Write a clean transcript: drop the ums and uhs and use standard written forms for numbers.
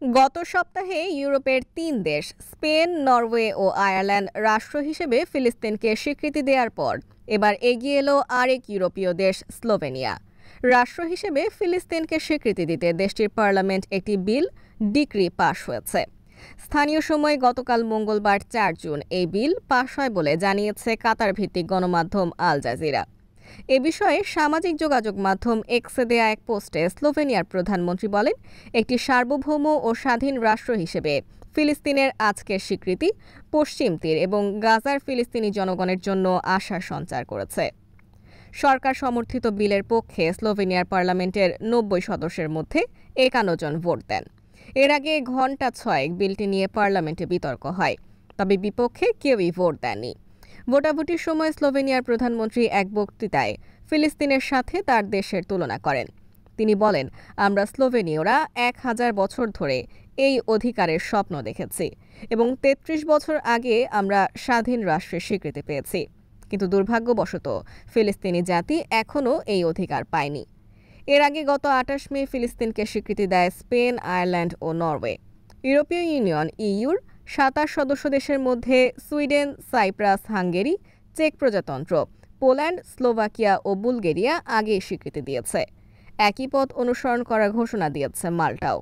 গত সপ্তাহে ইউরোপের ৩ দেশ স্পেন, নরওয়ে ও আয়ারল্যান্ড রাষ্ট্র হিসেবে ফিলিস্তিনকে স্বীকৃতি দেওয়ার পর এবার এগিয়ে এলো আরেক ইউরোপীয় দেশ স্লোভেনিয়া। রাষ্ট্র হিসেবে ফিলিস্তিনকে স্বীকৃতি দিতে দেশটির পার্লামেন্ট একটি বিল ডিক্রি পাশ হয়েছে। স্থানীয় সময় গতকাল মঙ্গলবার ৪ জুন এই বিল পাশ হয় বলে জানিয়েছে কাতার ভিত্তিক গণমাধ্যম আল জাজিরা। এ বিষয়ে সামাজিক যোগাযোগ মাধ্যম এক্সে দেয়া এক পোস্টে স্লোভেনিয়ার প্রধানমন্ত্রী বলেন, একটি সার্বভৌম ও স্বাধীন রাষ্ট্র হিসেবে ফিলিস্তিনের আজকের স্বীকৃতি পশ্চিম তীর এবং গাজার ফিলিস্তিনি জনগণের জন্য আশা সঞ্চার করেছে। সরকার সমর্থিত বিলের পক্ষে স্লোভেনিয়ার পার্লামেন্টের ৯০ সদস্যের মধ্যে ৫১ জন ভোট দেন। এর আগে ঘণ্টা ৬ বিলটি নিয়ে পার্লামেন্টে বিতর্ক হয়, তবে বিপক্ষে কেউই ভোট দেননি। ভোটাভুটির সময় স্লোভেনিয়ার প্রধানমন্ত্রী এক বক্তৃতায় ফিলিস্তিনের সাথে তার দেশের তুলনা করেন। তিনি বলেন, আমরা স্লোভেনীয়রা ১,০০০ বছর ধরে এই অধিকারের স্বপ্ন দেখেছি এবং ৩৩ বছর আগে আমরা স্বাধীন রাষ্ট্রের স্বীকৃতি পেয়েছি, কিন্তু দুর্ভাগ্যবশত ফিলিস্তিনি জাতি এখনও এই অধিকার পায়নি। এর আগে গত ২৮ মে ফিলিস্তিনকে স্বীকৃতি দেয় স্পেন, আয়ারল্যান্ড ও নরওয়ে। ইউরোপীয় ইউনিয়ন ইইউর ২৭ সদস্য দেশের মধ্যে সুইডেন, সাইপ্রাস, হাঙ্গেরি, চেক প্রজাতন্ত্র, পোল্যান্ড, স্লোভাকিয়া ও বুলগেরিয়া আগেই স্বীকৃতি দিয়েছে। একই পথ অনুসরণ করার ঘোষণা দিয়েছে মাল্টাও।